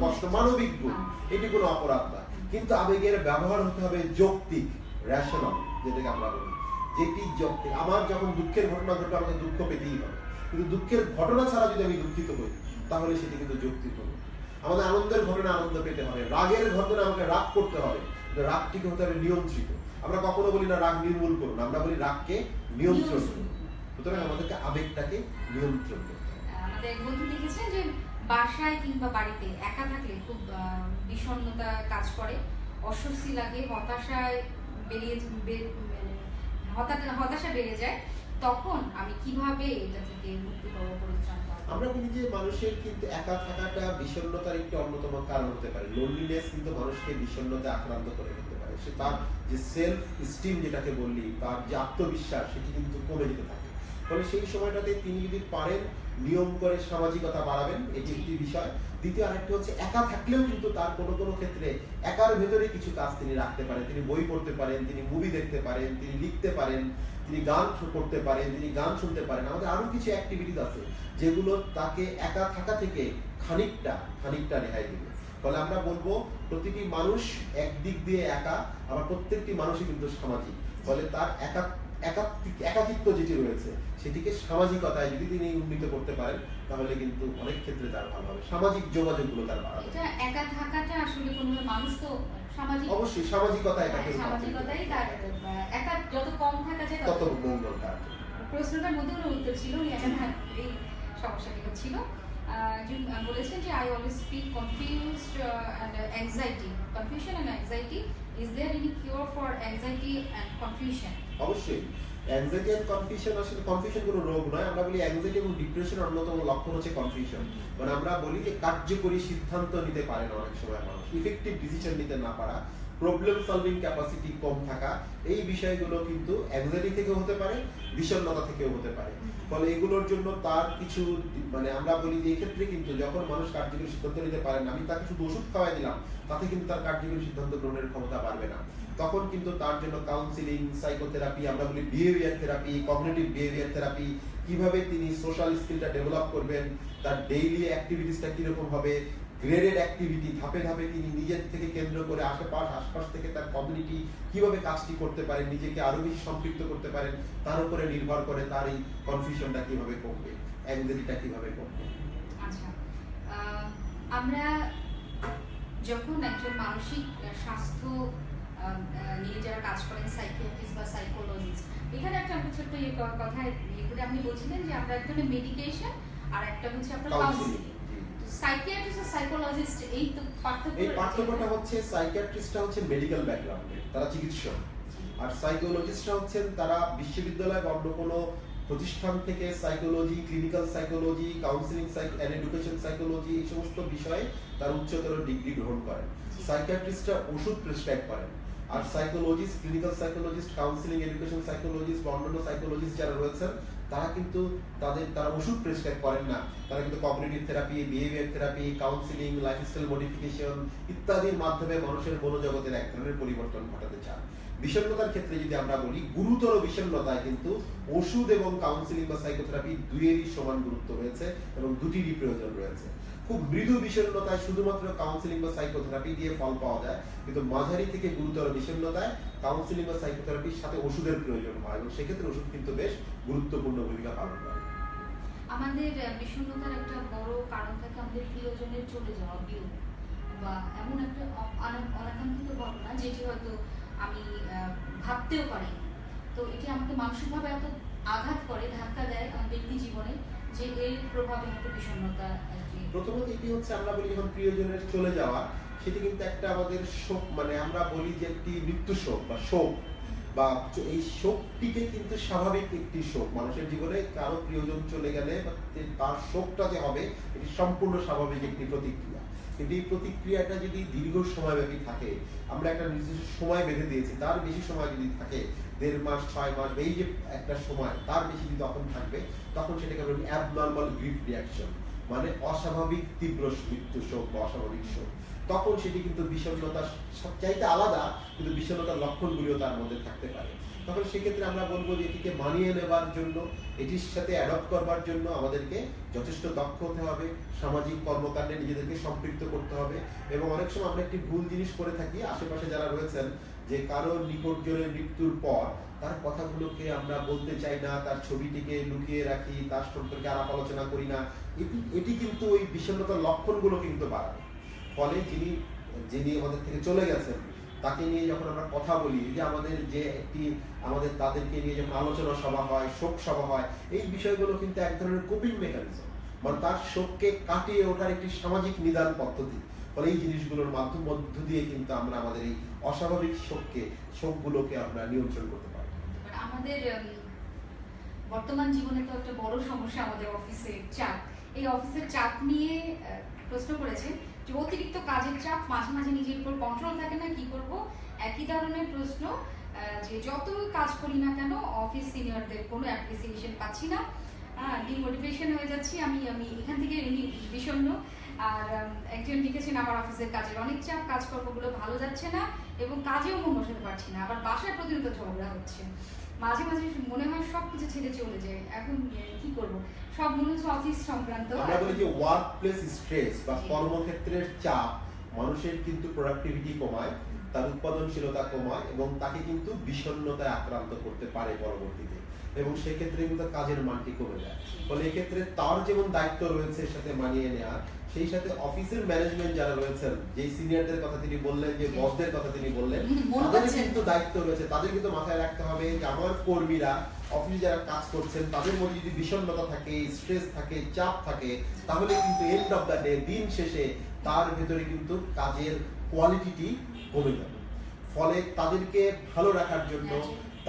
কষ্ট মানবিক গুণ, এটি কোনো অপরাধ নয়। কিন্তু আবেগের ব্যবহার হতে হবে যৌক্তিক, রেশনাল, যেটাকে আমরা বলি, যেটি যৌক্তিক। আমার যখন দুঃখের ঘটনা ঘটে আমাকে দুঃখ পেতেই হবে, কিন্তু দুঃখের ঘটনা ছাড়া যদি আমি দুঃখিত হই তাহলে সেটি কিন্তু যৌক্তিক হবে। আমাদের আনন্দের ঘটনা আনন্দ পেতে হবে, রাগের ঘটনা আমাকে রাগ করতে হবে, রাগটিকে হতে হবে নিয়ন্ত্রিত। আমরা কখনো বলি না রাগ নির্মূল করুন, আমরা বলি রাগকে নিয়ন্ত্রণ করুন। সুতরাং আমাদেরকে আবেগটাকে নিয়ন্ত্রণ করতে হবে। আমাদের বন্ধু লিখেছেন যে বাসায় কিংবা বাড়িতে একা থাকলে খুব বিষণ্ণতা কাজ করে, অস্বস্তি লাগে, হতাশা বেড়ে যায়, তখন আমি কিভাবে এটা থেকে মুক্তি পাবো, পরিত্রাণ পাবো? আমরা বলি যে মানুষের কিন্তু একা থাকাটা বিষণ্ণতার একটি অন্যতম কারণ হতে পারে। লোনলিনেস কিন্তু মানুষকে বিষণ্ণতায় আক্রান্ত করে ফেলতে পারে। সে তার যে সেলফ স্টিম যেটাকে বললি, তার যে আত্মবিশ্বাস সেটি কিন্তু কমে যেতে থাকে। ফলে সেই সময়টাতে তিনি যদি পারেন নিয়ম করে সামাজিকতা বাড়াবেন, এটি একটি বিষয়। দ্বিতীয় আরেকটি হচ্ছে একা থাকলেও কিন্তু তার কোনো কোনো ক্ষেত্রে একার ভেতরে কিছু কাজ তিনি রাখতে পারেন। তিনি বই পড়তে পারেন, তিনি মুভি দেখতে পারেন, তিনি লিখতে পারেন, তিনি গান করতে পারেন, তিনি গান শুনতে পারেন। আমাদের আরো কিছু অ্যাক্টিভিটিস আছে যেগুলো তাকে একা থাকা থেকে খানিকটা রেহাই দেবে। ফলে আমরা বলবো প্রতিটি মানুষ একদিক দিয়ে একা, আবার প্রত্যেকটি মানুষই কিন্তু সামাজিক। ফলে তার একাকিত্ব যেটি রয়েছে সেটিকে সামাজিকতায় যদি তিনি উন্নীত করতে পারেন তাহলে কিন্তু অনেক ক্ষেত্রে তার ভালো হবে। সামাজিক যোগাযোগগুলো তার বাড়াবে। এটা একা থাকাটা আসলে কোনো মানুষ তো সামাজিক, অবশ্যই সামাজিকতা এটাকে সামাজিকতাই তার একা যত কম থাকা যায় তত মঙ্গল তার। প্রশ্নটার মধ্যে কোনো উত্তর ছিল, উনি একা এই সমস্যাটি হচ্ছিল। বলেছেন যে I always feel confused and anxiety. Confusion and anxiety. Is there any cure for anxiety and confusion? অবশ্যই। অ্যাংজাইটি এন্ড কনফিউশন, আসলে কনফিউশন কোনো রোগ নয়। আমরা বলি অ্যাংজাইটি এবং ডিপ্রেশনের অন্যতম লক্ষণ হচ্ছে কনফিউশন। মানে আমরা বলি যে কার্যকরী সিদ্ধান্ত নিতে পারে না অনেক সময় মানুষ, ইফেক্টিভ ডিসিশন নিতে না পারা, প্রবলেম সলভিং ক্যাপাসিটি কম থাকা, এই বিষয়গুলো কিন্তু অ্যাংজাইটি থেকেও হতে পারে, বিষণ্ণতা থেকেও হতে পারে। ফলে এগুলোর জন্য তার কিছু মানে আমরা বলি যে এই ক্ষেত্রে কিন্তু যখন মানুষ কার্যকরী সিদ্ধান্ত নিতে পারে না, আমি তাকে শুধু ওষুধ খাওয়াই দিলাম, তাতে কিন্তু তার কার্যকরী সিদ্ধান্ত গ্রহণের ক্ষমতা বাড়বে না। তখন কিন্তু তার জন্য কাউন্সিলিং, সাইকোথেরাপি, আমরা বলি behaviour therapy, cognitive behaviour therapy, কিভাবে তিনি সোশ্যাল স্কিলটা ডেভেলপ করবেন, তার ডেইলি অ্যাক্টিভিটিসটা কিরকম হবে, গ্রেডেড অ্যাক্টিভিটি, ধাপে ধাপে তিনি নিজের থেকে কেন্দ্র করে আশপাশ থেকে তার কমিউনিটি কিভাবে কাজটি করতে পারেন, নিজেকে আরো বেশি সম্পৃক্ত করতে পারেন, তার উপরে নির্ভর করে তার এই কনফিউশনটা কিভাবে কমবে, অ্যাংজাইটিটা কিভাবে কমবে। আচ্ছা, আমরা যখন একজন মানসিক স্বাস্থ্য নিয়ে যারা কাজ করেন, সাইকিয়াট্রিস্ট বা সাইকোলজিস্ট, এখানে একটা ছোট্ট কথা করে আপনি বলছিলেন যে আমরা একটা মেডিকেশন আর একটা হচ্ছে আপনার কাউন্সিলিং। সাইকিয়াট্রিস্ট আর সাইকোলজিস্ট এই তো পার্থক্য। এই পার্থক্যটা হচ্ছে সাইকিয়াট্রিস্টটা হচ্ছে মেডিকেল ব্যাকগ্রাউন্ডের, তারা চিকিৎসক, আর সাইকোলজিস্টরা হচ্ছেন তারা বিশ্ববিদ্যালয় বা অন্য কোনো প্রতিষ্ঠান থেকে psychology, clinical psychology, counselling and education psychology এই সমস্ত বিষয়ে তার উচ্চতর ডিগ্রি গ্রহণ করেন। সাইকিয়াট্রিস্টরা ওষুধ প্রেসক্রাইব করেন, আর psychologist, clinical psychologist, counselling education psychologist বা অন্যান্য সাইকোলজিস্ট যারা রয়েছেন তারা কিন্তু তারা ওষুধ প্রেসক্রাইব করেন না, তারা কিন্তু cognitive therapy, behaviour therapy, counselling, lifestyle modification ইত্যাদির মাধ্যমে মানুষের মনোজগতের এক ধরনের পরিবর্তন ঘটাতে চান। বিষণ্ণতার ক্ষেত্রে যদি আমরা বলি, গুরুতর বিষণ্ণতায় কিন্তু ওষুধ এবং কাউন্সিলিং বা সাইকোথেরাপি দুইয়েরই সমান গুরুত্ব রয়েছে এবং দুটিরই প্রয়োজন রয়েছে। খুব মৃদু বিষণ্ণতায় শুধুমাত্র কাউন্সিলিং বা সাইকোথেরাপি দিয়ে ফল পাওয়া যায়, কিন্তু মাঝারি থেকে গুরুতর বিষণ্ণতায় কাউন্সিলিং বা সাইকোথেরাপির সাথে ওষুধের প্রয়োজন হয় এবং সেক্ষেত্রে ওষুধ কিন্তু বেশ গুরুত্বপূর্ণ ভূমিকা পালন করে। আমাদের বিষণ্ণতার একটা বড় কারণ থাকে আমাদের প্রিয়জনের চলে যাওয়া, বিয়োগ, বা এমন একটা অনাকাঙ্ক্ষিত ঘটনা যেটি হয়তো আমি ভাবতেও পারি। তো এটি আমাকে মানসিকভাবে এত আঘাত করে, ধাক্কা দেয় আমার ব্যক্তি জীবনে, যে এর প্রভাবে হয়তো বিষণ্ণতা। প্রথমত এটি হচ্ছে আমরা বলি যখন প্রিয়জনের চলে যাওয়া, সেটি কিন্তু একটা আমাদের শোক, মানে আমরা বলি যে একটি মৃত্যু শোক বা শোক, বা এই শোকটিকে কিন্তু স্বাভাবিক একটি শোক। মানুষের জীবনে কারো প্রিয়জন চলে গেলে তার শোকটা যে হবে এটি সম্পূর্ণ স্বাভাবিক একটি প্রতিক্রিয়া। কিন্তু এই প্রতিক্রিয়াটা যদি দীর্ঘ সময়ব্যাপী থাকে, আমরা একটা নির্দিষ্ট সময় বেঁধে দিয়েছি, তার বেশি সময় যদি থাকে, 1.5 মাস 6 মাস, এই যে একটা সময় তার বেশি যদি তখন থাকবে, তখন সেটাকে আমরা বলি অ্যাবনর্মাল গ্রিফ রিঅ্যাকশন, মানে অস্বাভাবিক তীব্র মৃত্যু শোক বা অস্বাভাবিক শোক। তখন সেটি কিন্তু বিষণ্ণতার সবচাইতে আলাদা, কিন্তু বিষণ্ণতার লক্ষণগুলিও তার মধ্যে থাকতে পারে। তখন সেক্ষেত্রে আমরা বলবো যে এটিকে মানিয়ে নেবার জন্য, এটির সাথে অ্যাডপ্ট করবার জন্য আমাদেরকে যথেষ্ট দক্ষ হতে হবে, সামাজিক কর্মকাণ্ডে নিজেদেরকে সম্পৃক্ত করতে হবে। এবং অনেক সময় আমরা একটি ভুল জিনিস করে থাকি, আশেপাশে যারা রয়েছেন, যে কারো নিকটজনের মৃত্যুর পর তার কথাগুলোকে আমরা বলতে চাই না, তার ছবিটিকে লুকিয়ে রাখি, তার সম্পর্কে আলাপ আলোচনা করি না। এটি কিন্তু ওই বিষণ্ণতার লক্ষণগুলো কিন্তু বাড়াবে। ফলে যিনি আমাদের থেকে চলে গেছেন তাকে নিয়ে যখন আমরা কথা বলি, যে আমাদের তাদেরকে নিয়ে যখন আলোচনা সভা হয়, শোক সভা হয়, এই বিষয়গুলো কিন্তু এক ধরনের কোপিং মেকানিজম, মানে তার শোককে কাটিয়ে ওঠার একটি সামাজিক নিদান পদ্ধতি। ফলে এই জিনিসগুলোর মধ্য দিয়ে কিন্তু আমরা আমাদের এই অস্বাভাবিক শোকগুলোকে আমরা নিয়ন্ত্রণ করতে পারি। আমাদের বর্তমান জীবনে তো একটা বড় সমস্যা আমাদের অফিসের চাপ। এই অফিসের চাপ নিয়ে প্রশ্ন করেছে যে অতিরিক্ত কাজের চাপ, মাঝে মাঝে নিজের উপর কন্ট্রোল থাকে না, কি করব। একই ধরনের প্রশ্ন, যে যত কাজ করি না কেন অফিস সিনিয়রদের কোনো অ্যাপ্রিসিয়েশন পাচ্ছি না, ডিমোটিভেশন হয়ে যাচ্ছি, আমি এখান থেকে বিষণ্ণ। আর একজন লিখেছেন আমার অফিসের কাজের অনেক চাপ, কাজকর্মগুলো ভালো যাচ্ছে না এবং কাজেও মন বসাতে পারছি না, আবার বাসায় প্রতিনিয়ত ঝগড়া হচ্ছে, মাঝে মাঝে মনে হয় সবকিছু ছেড়ে চলে যায়, এখন কি করব, সব মনে হচ্ছে অফিস সংক্রান্ত। আমরা বলি যে ওয়ার্ক প্লেস স্ট্রেস বা কর্মক্ষেত্রের চাপ মানুষের কিন্তু প্রোডাক্টিভিটি কমায়, তার উৎপাদনশীলতা কমায় এবং তাকে কিন্তু বিষণ্ণতায় আক্রান্ত করতে পারে পরবর্তীতে, এবং সেক্ষেত্রে কিন্তু কাজের মানটি কমে যায়। ফলে এক্ষেত্রে তার যেমন দায়িত্ব রয়েছে এর সাথে মানিয়ে নেওয়ার, সেই সাথে অফিসের ম্যানেজমেন্ট যারা রয়েছেন, যে সিনিয়রদের কথা তিনি বললেন, যে বসদের কথা তিনি বললেন, তাদের কিন্তু দায়িত্ব রয়েছে, তাদের কিন্তু মাথায় রাখতে হবে যে আমার কর্মীরা, অফিসে যারা কাজ করছেন, তাদের মধ্যে যদি বিষণ্ণতা থাকে, স্ট্রেস থাকে, চাপ থাকে, তাহলে কিন্তু এন্ড অফ দ্য ডে, দিন শেষে তার ভেতরে কিন্তু কাজের কোয়ালিটিটি কমে যাবে। ফলে তাদেরকে ভালো রাখার জন্য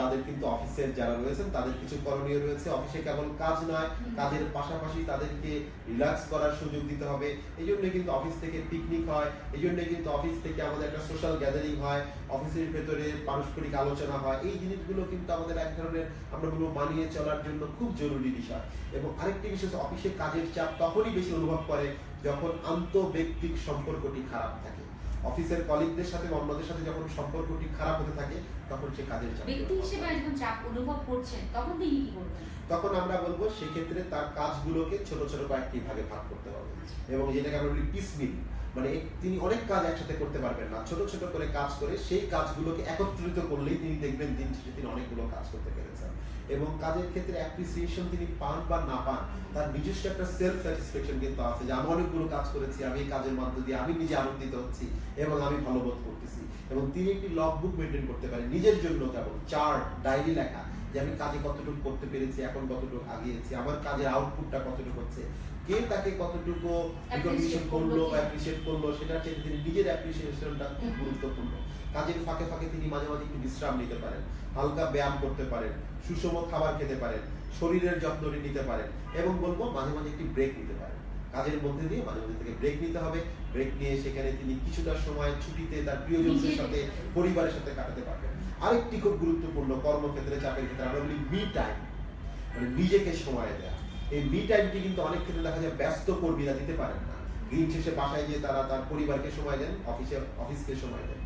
তাদের কিন্তু অফিসের যারা রয়েছেন তাদের কিছু করণীয় রয়েছে। অফিসে কেবল কাজ নয়, কাজের পাশাপাশি তাদেরকে রিল্যাক্স করার সুযোগ দিতে হবে। এই জন্য কিন্তু অফিস থেকে পিকনিক হয়, এই জন্য কিন্তু অফিস থেকে আমাদের একটা সোশ্যাল গ্যাদারিং হয়, অফিসের ভেতরে পারস্পরিক আলোচনা হয়। এই জিনিসগুলো কিন্তু আমাদের এক ধরনের, আমরা বলবো, মানিয়ে চলার জন্য খুব জরুরি বিষয়। এবং আরেকটি বিষয়, অফিসে কাজের চাপ তখনই বেশি অনুভব করে যখন আন্তঃব্যক্তিক সম্পর্কটি খারাপ থাকে। অফিসের কলিগদের সাথে বা অন্যদের সাথে যখন সম্পর্কটি খারাপ হতে থাকে, তখন সে কাজের চাপ ব্যক্তি হিসেবে যখন চাপ অনুভব করছেন তখন তিনি কি করবেন? তখন আমরা বলবো সেক্ষেত্রে তার কাজগুলোকে ছোট ছোট কয়েকটি ভাগে ভাগ করতে হবে, এবং যেটাকে আমরা বলি পিসমিল, মানে তিনি অনেক কাজ একসাথে করতে পারবেন না, ছোট ছোট করে কাজ করে সেই কাজগুলোকে একত্রিত করলেই তিনি দেখবেন দিন শেষে তিনি অনেকগুলো কাজ করতে পেরেছেন। এবং কাজের ক্ষেত্রে অ্যাপ্রিসিয়েশন তিনি পান বা না পান, তার নিজস্ব একটা সেলফ স্যাটিসফ্যাকশন কিন্তু আছে যে আমি অনেকগুলো কাজ করেছি, আমি এই কাজের মধ্য দিয়ে আমি নিজে আনন্দিত হচ্ছি এবং আমি ভালো বোধ করতেছি। এবং তিনি একটি লগ বুক মেনটেন করতে পারেন নিজের জন্য, কেবল চার্ট, ডায়েরি লেখা যে আমি কাজে কতটুকু করতে পেরেছি, এখন কতটুকু আগিয়েছি, আমার কাজের আউটপুটটা কতটুকু হচ্ছে, কে তাকে কতটুকু রিকগনিশন করলো, অ্যাপ্রিশিয়েট করলো, সেটার চেয়ে তিনি নিজের অ্যাপ্রিসিয়েশনটা খুব গুরুত্বপূর্ণ। কাজের ফাঁকে ফাঁকে তিনি মাঝে মাঝে একটু বিশ্রাম নিতে পারেন, হালকা ব্যায়াম করতে পারেন, সুষম খাবার খেতে পারেন, শরীরের যত্ন নিতে পারেন, এবং বলবো মাঝে মাঝে একটি ব্রেক নিতে পারেন। কাজের মধ্যে দিয়ে মাঝে মাঝে থেকে ব্রেক নিতে হবে। ব্রেক নিয়ে সেখানে তিনি কিছুটা সময় ছুটিতে তার প্রিয়জনদের সাথে, পরিবারের সাথে কাটাতে পারবেন। আরেকটি খুব গুরুত্বপূর্ণ কর্মক্ষেত্রে, চাপের ক্ষেত্রে আমরা বলি মি টাইম, মানে নিজেকে সময় দেওয়া। এই মি টাইমটি কিন্তু অনেক ক্ষেত্রে দেখা যায় ব্যস্ত কর্মীরা দিতে পারেন না। দিন শেষে বাসায় গিয়ে তারা তার পরিবারকে সময় দেন, অফিসকে সময় দেন।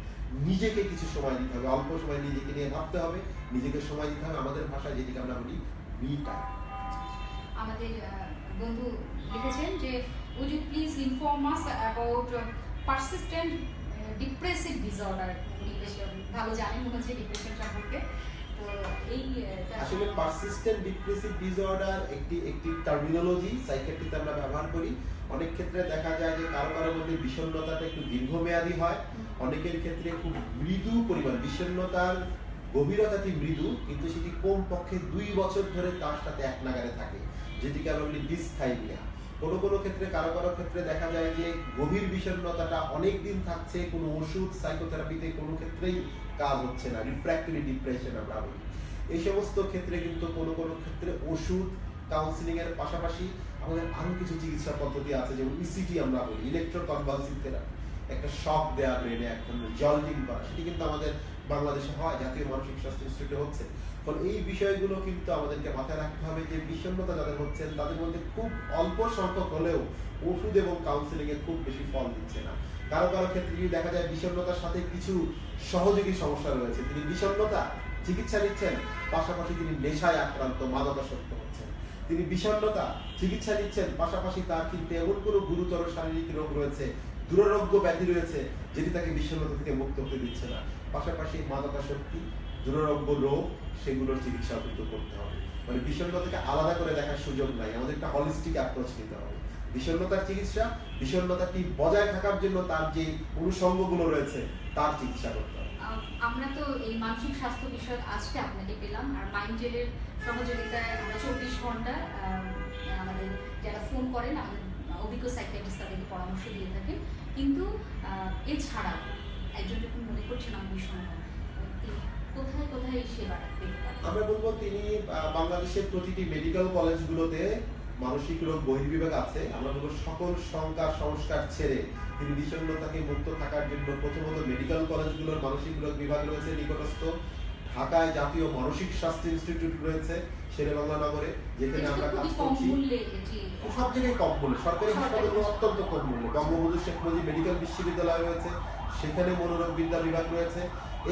নিজেকে কিছু সময় দিতে হবে, অল্প সময় নিজেকে নিয়ে ভাবতে হবে, নিজেকে সময় দিতে হবে। আমাদের ভাষায় যেটিকে আমরা বলি মি টাইম। আমাদের বন্ধু লিখেছেন যে would you please inform us about persistent depressive disorder? উনি বেশ ভালো জানেন মনে হচ্ছে ডিপ্রেশন সম্পর্কে। তো এই আসলে পারসিস্টেন্ট ডিপ্রেসিভ ডিসঅর্ডার একটি টার্মিনোলজি সাইকিয়াট্রিতে আমরা ব্যবহার করি। অনেক ক্ষেত্রে দেখা যায় যে কারো কারো মধ্যে বিষণ্ণতাটা একটু দীর্ঘমেয়াদী হয়, অনেকের ক্ষেত্রে খুব মৃদু পরিমাণ বিষণ্ণতার গভীরতাটি মৃদু, কিন্তু সেটি কমপক্ষে 2 বছর ধরে তার সাথে এক নাগারে থাকে, যেটিকে আমরা বলি ডিসথাইমিয়া। কোনো কোনো ক্ষেত্রে, কারো কারো ক্ষেত্রে দেখা যায় যে গভীর বিষণ্ণতাটা অনেক দিন থাকছে, কোনো ওষুধ সাইকোথেরাপিতে কোনো ক্ষেত্রেই কাজ হচ্ছে না, রিফ্র্যাক্টরি ডিপ্রেশন আমরা বলি। এই সমস্ত ক্ষেত্রে কিন্তু কোনো কোনো ক্ষেত্রে ওষুধ, কাউন্সিলিং এর পাশাপাশি আমাদের আরো কিছু চিকিৎসা পদ্ধতি আছে, যেমন ইসিটি আমরা বলি, ইলেকট্রোকনভালসিভ থেরাপি, একটা শক দেওয়া ব্রেনে, এক ধরনের জল্টিং করা, সেটি কিন্তু আমাদের বাংলাদেশে হয়, জাতীয় মানসিক স্বাস্থ্য ইনস্টিটিউটে হচ্ছে। ফলে এই বিষয়গুলো কিন্তু আমাদেরকে মাথায় রাখতে হবে যে বিষণ্ণতা যাদের হচ্ছেন তাদের মধ্যে খুব অল্প সংখ্যক হলেও ওষুধ এবং কাউন্সিলিং এর খুব বেশি ফল দিচ্ছে না। কারো কারো ক্ষেত্রে যদি দেখা যায় বিষণ্ণতার সাথে কিছু সহযোগী সমস্যা রয়েছে, তিনি বিষণ্ণতা চিকিৎসা নিচ্ছেন, পাশাপাশি তিনি নেশায় আক্রান্ত, মাদকাসক্ত হচ্ছেন। তিনি বিষণ্ণতা চিকিৎসা নিচ্ছেন, পাশাপাশি তার কিন্তু এমন কোনো গুরুতর শারীরিক রোগ রয়েছে, দুরারোগ্য ব্যাধি রয়েছে, যেটি তাকে বিষণ্ণতা থেকে মুক্ত হতে দিচ্ছে না। পাশাপাশি মাদকাসক্তি, দুরারোগ্য রোগ, সেগুলোর চিকিৎসা কিন্তু করতে হবে। মানে বিষণ্ণতাকে আলাদা করে দেখার সুযোগ নাই, আমাদের একটা হলিস্টিক অ্যাপ্রোচ নিতে হবে। বিষণ্ণতার চিকিৎসা, বিষণ্ণতাটি বজায় থাকার জন্য তার যে অনুষঙ্গগুলো রয়েছে তার চিকিৎসা করতে হবে। আমরা তো এই মানসিক স্বাস্থ্য বিষয়ক আজকে আপনাকে পেলাম, আর মাইন্ডজেলের সহযোগিতায় আমরা 24 ঘন্টা আমাদের যারা ফোন করেন আমাদের অভিজ্ঞ সাইকিয়াট্রিস্ট তাদেরকে পরামর্শ দিয়ে থাকেন। কিন্তু এছাড়া একজন যখন মনে করছেন আমি বিষণ্ণ, কোথায় কোথায় সেবাটা পেতে পারেন? আমরা বলবো তিনি বাংলাদেশের প্রতিটি মেডিকেল কলেজগুলোতে মানসিক রোগ বহির্বিভাগ আছে। আমরা বলবো সকল শঙ্কা সংস্কার ছেড়ে তিনি বিষণ্ণতাকে মুক্ত থাকার জন্য প্রথমত মেডিকেল কলেজগুলোর মানসিক রোগ বিভাগ রয়েছে নিকটস্থ। ঢাকায় জাতীয় মানসিক স্বাস্থ্য ইনস্টিটিউট রয়েছে শেরেবাংলা নগরে, যেখানে আমরা কাজ করছি। সব জায়গায় কম মূল্যে, সরকারি হাসপাতালগুলো অত্যন্ত কম মূল্যে। বঙ্গবন্ধু শেখ মুজিব মেডিকেল বিশ্ববিদ্যালয় রয়েছে, সেখানে মনোরোগ বিদ্যা বিভাগ রয়েছে।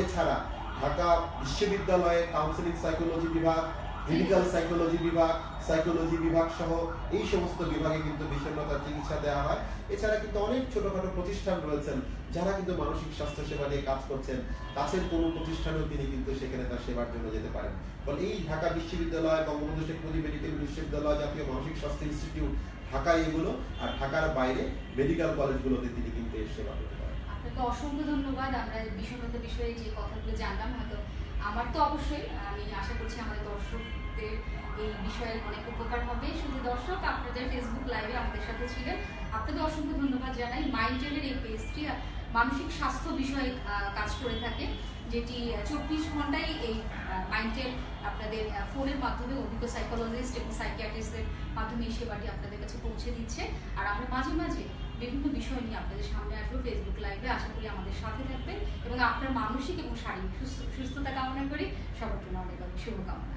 এছাড়া ঢাকা বিশ্ববিদ্যালয়ে কাউন্সিলিং সাইকোলজি বিভাগ, ক্লিনিক্যাল সাইকোলজি বিভাগ, সাইকোলজি বিভাগ সহ এই সমস্ত বিভাগে কিন্তু বিষণ্ণতার চিকিৎসা দেওয়া হয়। এছাড়া কিন্তু অনেক ছোটখাটো প্রতিষ্ঠান রয়েছেন যারা কিন্তু মানসিক স্বাস্থ্য সেবা নিয়ে কাজ করছেন। কাছের কোনো প্রতিষ্ঠানেও তিনি কিন্তু সেখানে তার সেবার জন্য যেতে পারেন। ফলে এই ঢাকা বিশ্ববিদ্যালয়, বঙ্গবন্ধু শেখ মুজিব মেডিকেল বিশ্ববিদ্যালয়, জাতীয় মানসিক স্বাস্থ্য ইনস্টিটিউট ঢাকায় এগুলো, আর ঢাকার বাইরে মেডিকেল কলেজগুলোতে তিনি কিন্তু এর সেবা করতে পারেন। আপনাকে অসংখ্য ধন্যবাদ। আমরা বিষণ্ণতা বিষয়ে যে কথাগুলো জানলাম, হয়তো আমার তো অবশ্যই, আমি আশা করছি আমাদের দর্শকদের এই বিষয়ে অনেক উপকার হবে। শুধু দর্শক, আপনাদের ফেসবুক লাইভে আমাদের সাথে ছিলেন, আপনাদের অসংখ্য ধন্যবাদ জানাই। মাইন্ডজেলের এই পেজটি মানসিক স্বাস্থ্য বিষয়ে কাজ করে থাকে, যেটি 24 ঘন্টায় এই মাইন্ডজেল আপনাদের ফোনের মাধ্যমে অভিজ্ঞ সাইকোলজিস্ট এবং সাইকিয়াট্রিস্টের মাধ্যমে এই সেবাটি আপনাদের কাছে পৌঁছে দিচ্ছে। আর আমরা মাঝে মাঝে বিভিন্ন বিষয় নিয়ে আপনাদের সামনে আসবো ফেসবুক লাইভে। আশা করি আমাদের সাথে থাকবেন এবং আপনার মানসিক এবং শারীরিক সুস্থতা কামনা করি। সবার জন্য অনেক অনেক শুভকামনা।